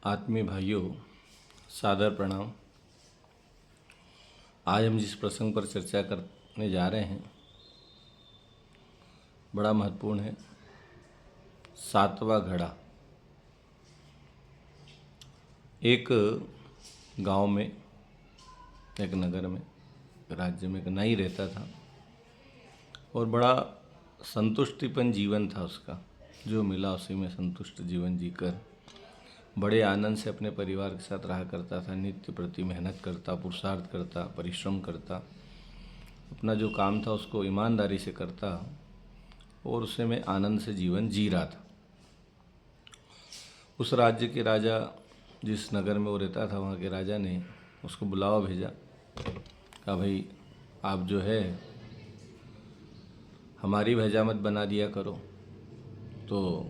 आत्मीय भाइयों, सादर प्रणाम। आज हम जिस प्रसंग पर चर्चा करने जा रहे हैं बड़ा महत्वपूर्ण है। सातवां घड़ा। एक गांव में, एक नगर में, राज्य में एक नाई रहता था और बड़ा संतुष्टिपन जीवन था उसका। जो मिला उसी में संतुष्ट जीवन जीकर बड़े आनंद से अपने परिवार के साथ रहा करता था। नित्य प्रति मेहनत करता, पुरुषार्थ करता, परिश्रम करता, अपना जो काम था उसको ईमानदारी से करता और उसे में आनंद से जीवन जी रहा था। उस राज्य के राजा, जिस नगर में वो रहता था, वहाँ के राजा ने उसको बुलावा भेजा। कहा भाई आप जो है हमारी हजामत बना दिया करो। तो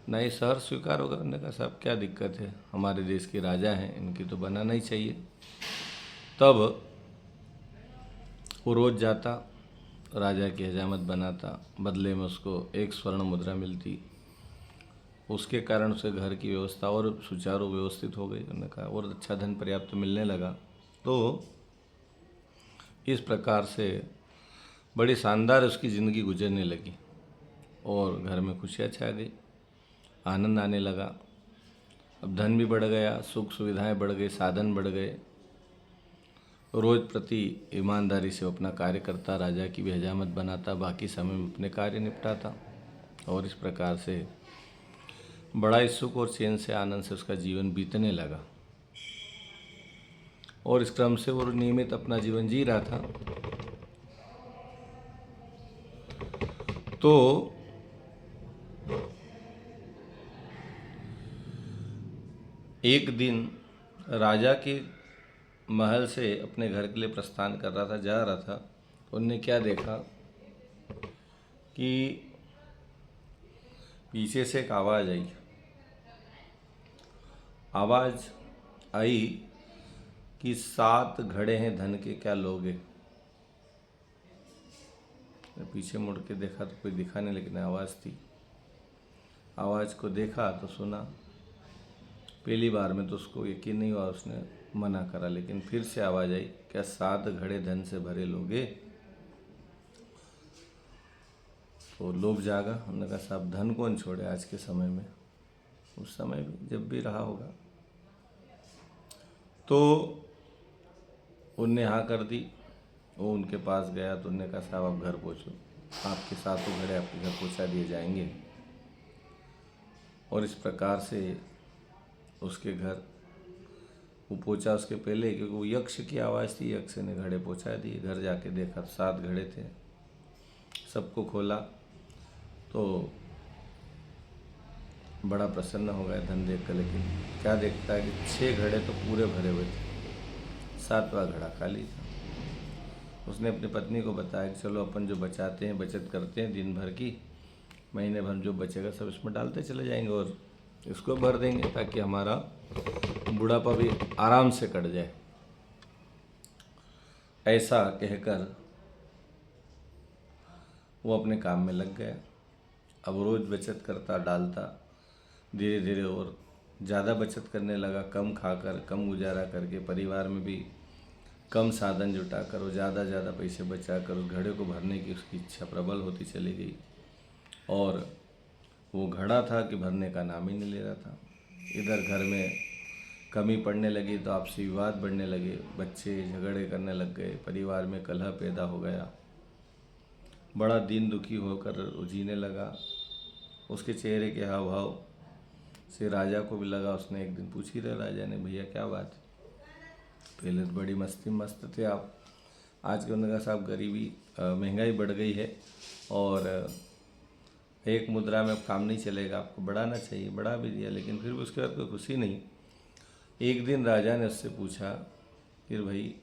नहीं सर, स्वीकार होगा। उन्होंने कहा साहब क्या दिक्कत है, हमारे देश के राजा हैं, इनकी तो बनाना ही चाहिए। तब वो रोज जाता, राजा की हजामत बनाता, बदले में उसको एक स्वर्ण मुद्रा मिलती। उसके कारण उसे घर की व्यवस्था और सुचारू व्यवस्थित हो गई। उन्होंने कहा और अच्छा धन पर्याप्त मिलने लगा। तो इस प्रकार से बड़ी शानदार उसकी ज़िंदगी गुजरने लगी और घर में खुशियाँ छा गई, आनंद आने लगा। अब धन भी बढ़ गया, सुख सुविधाएं बढ़ गई, साधन बढ़ गए। रोज प्रति ईमानदारी से अपना कार्य करता, राजा की भी हजामत बनाता, बाकी समय में अपने कार्य निपटाता और इस प्रकार से बड़ा ही सुख और चैन से, आनंद से उसका जीवन बीतने लगा। और इस क्रम से वो नियमित अपना जीवन जी रहा था। तो एक दिन राजा के महल से अपने घर के लिए प्रस्थान कर रहा था, जा रहा था। उनने क्या देखा कि पीछे से एक आवाज़ आई। आवाज़ आई कि 7 घड़े हैं धन के, क्या लोगे। पीछे मुड़ के देखा तो कोई दिखा नहीं, लेकिन आवाज़ थी। आवाज़ को देखा तो सुना। पहली बार में तो उसको यकीन नहीं हुआ, उसने मना करा। लेकिन फिर से आवाज़ आई, क्या 7 घड़े धन से भरे लोगे। तो लोग जागा। उन्होंने कहा साहब धन कौन छोड़े आज के समय में, उस समय भी जब भी रहा होगा। तो उनने हाँ कर दी। वो उनके पास गया तो उनने कहा साहब आप घर पहुँचो, आपके 7 घड़े आपके घर पहुँचा दिए जाएंगे। और इस प्रकार से उसके घर वो पहुँचा। उसके पहले, क्योंकि वो यक्ष की आवाज़ थी, यक्ष ने घड़े पहुँचा दिए। घर जाके देखा 7 घड़े थे। सबको खोला तो बड़ा प्रसन्न हो गया धन देख कर। लेकिन क्या देखता है कि 6 घड़े तो पूरे भरे हुए थे, 7वां घड़ा खाली था। उसने अपनी पत्नी को बताया कि चलो अपन जो बचाते हैं, बचत करते हैं दिन भर की, महीने भर जो बचेगा सब इसमें डालते चले जाएंगे और इसको भर देंगे, ताकि हमारा बुढ़ापा भी आराम से कट जाए। ऐसा कहकर वो अपने काम में लग गया। अब रोज़ बचत करता, डालता, धीरे धीरे और ज़्यादा बचत करने लगा। कम खाकर, कम गुजारा करके, परिवार में भी कम साधन जुटाकर और ज़्यादा पैसे बचाकर उस घड़े को भरने की उसकी इच्छा प्रबल होती चली गई। और वो घड़ा था कि भरने का नाम ही नहीं ले रहा था। इधर घर में कमी पड़ने लगी तो आपसी विवाद बढ़ने लगे, बच्चे झगड़े करने लग गए, परिवार में कलह पैदा हो गया। बड़ा दीन दुखी होकर जीने लगा। उसके चेहरे के हाव भाव से राजा को भी लगा। उसने एक दिन पूछ ही रहा राजा ने, भैया क्या बात है, पहले तो बड़ी मस्त थे आप, आज के उन्होंने कहा साहब गरीबी, महंगाई बढ़ गई है और एक मुद्रा में अब काम नहीं चलेगा, आपको बढ़ाना चाहिए। बढ़ा भी दिया, लेकिन फिर भी उसके बाद कोई खुशी नहीं। एक दिन राजा ने उससे पूछा कि भाई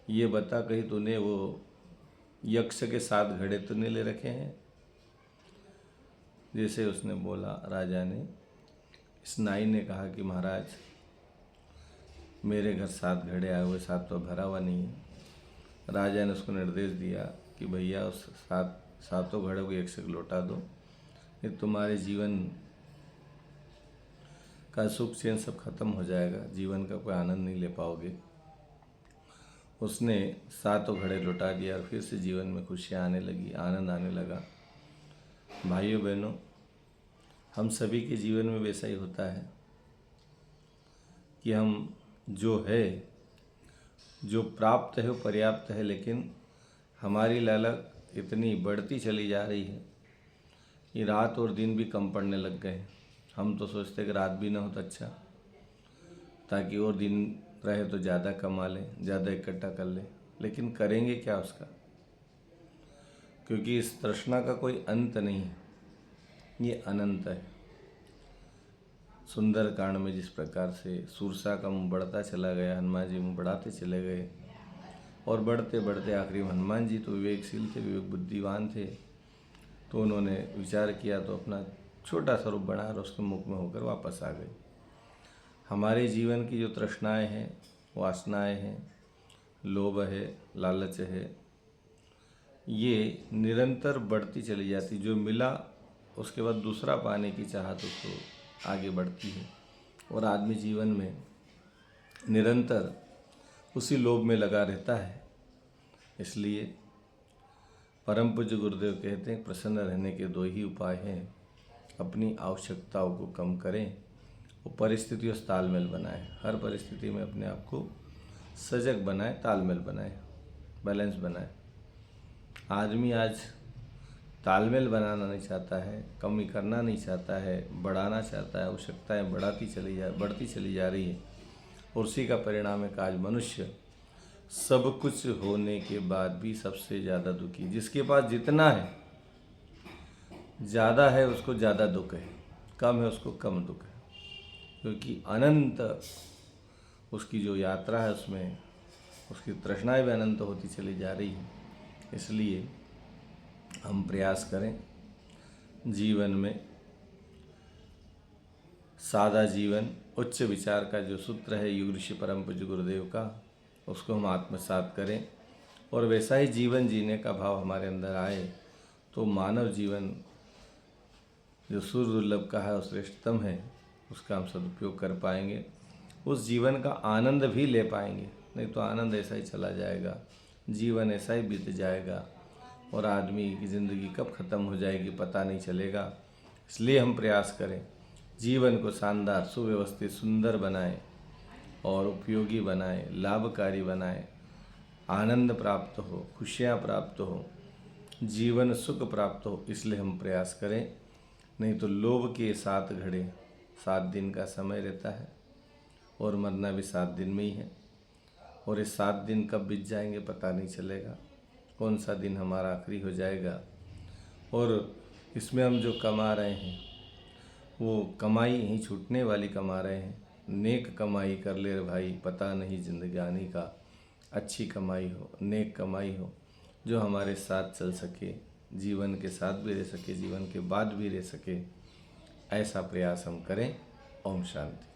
ये बता, कहीं तूने वो यक्ष के 7 घड़े तो नहीं ले रखे हैं। जैसे उसने बोला, राजा ने, इस नाई ने कहा कि महाराज मेरे घर 7 घड़े आए हुए, 7 तो भरा हुआ नहीं है। राजा ने उसको निर्देश दिया कि भैया उस 7 घड़े को यक्ष को लौटा दो, ये तुम्हारे जीवन का सुख चैन सब खत्म हो जाएगा, जीवन का कोई आनंद नहीं ले पाओगे। उसने सातों घड़े लौटा दिया और फिर से जीवन में खुशियाँ आने लगी, आनंद आने लगा। भाइयों बहनों, हम सभी के जीवन में वैसा ही होता है कि हम जो है, जो प्राप्त है वो पर्याप्त है, लेकिन हमारी लालच इतनी बढ़ती चली जा रही है कि रात और दिन भी कम पड़ने लग गए हैं। हम तो सोचते कि रात भी ना हो तो अच्छा, ताकि और दिन रहे तो ज़्यादा कमा लें, ज़्यादा इकट्ठा कर लें, लेकिन करेंगे क्या उसका? क्योंकि इस तृष्णा का कोई अंत नहीं है, ये अनंत है। सुंदर कांड में जिस प्रकार से सूरसा का मुँह बढ़ता चला गया, हनुमान जी मुँह बढ़ाते चले गए और बढ़ते बढ़ते आखिरी में हनुमान जी तो विवेकशील थे, विवेक बुद्धिवान थे, तो उन्होंने विचार किया तो अपना छोटा स्वरूप बना और उसके मुख में होकर वापस आ गए। हमारे जीवन की जो तृष्णाएं हैं, वासनाएं हैं, लोभ है, लालच है, ये निरंतर बढ़ती चली जाती। जो मिला उसके बाद दूसरा पाने की चाहत उसको आगे बढ़ती है और आदमी जीवन में निरंतर उसी लोभ में लगा रहता है। इसलिए परम पूज्य गुरुदेव कहते हैं, प्रसन्न रहने के दो ही उपाय हैं, अपनी आवश्यकताओं को कम करें और परिस्थितियों से तालमेल बनाएं। हर परिस्थिति में अपने आप को सजग बनाएं, तालमेल बनाएं, बैलेंस बनाएं। आदमी आज तालमेल बनाना नहीं चाहता है, कमी करना नहीं चाहता है, बढ़ाना चाहता है, आवश्यकताएं बढ़ती चली जा रही है और उसी का परिणाम है कि आज मनुष्य सब कुछ होने के बाद भी सबसे ज़्यादा दुखी। जिसके पास जितना है, ज़्यादा है उसको ज़्यादा दुख है, कम है उसको कम दुख है, क्योंकि अनंत उसकी जो यात्रा है उसमें उसकी तृष्णाएं भी अनंत होती चली जा रही है। इसलिए हम प्रयास करें जीवन में सादा जीवन, उच्च विचार का जो सूत्र है युग ऋषि परम पूज्य गुरुदेव का, उसको हम आत्मसात करें और वैसा ही जीवन जीने का भाव हमारे अंदर आए तो मानव जीवन जो सूर्य दुर्लभ का है, श्रेष्ठतम है, उसका हम सदुपयोग कर पाएंगे, उस जीवन का आनंद भी ले पाएंगे। नहीं तो आनंद ऐसा ही चला जाएगा, जीवन ऐसा ही बीत जाएगा और आदमी की ज़िंदगी कब ख़त्म हो जाएगी पता नहीं चलेगा। इसलिए हम प्रयास करें जीवन को शानदार, सुव्यवस्थित, सुंदर बनाएं और उपयोगी बनाएं, लाभकारी बनाएं, आनंद प्राप्त हो, खुशियाँ प्राप्त हो, जीवन सुख प्राप्त हो। इसलिए हम प्रयास करें। नहीं तो लोभ के 7 घड़े, 7 दिन का समय रहता है और मरना भी 7 दिन में ही है और ये 7 दिन कब बीत जाएंगे पता नहीं चलेगा, कौन सा दिन हमारा आखिरी हो जाएगा। और इसमें हम जो कमा रहे हैं वो कमाई यहीं छूटने वाली कमा रहे हैं। नेक कमाई कर ले रे भाई, पता नहीं जिंदगानी का। अच्छी कमाई हो, नेक कमाई हो, जो हमारे साथ चल सके, जीवन के साथ भी रह सके, जीवन के बाद भी रह सके, ऐसा प्रयास हम करें। ओम शांति।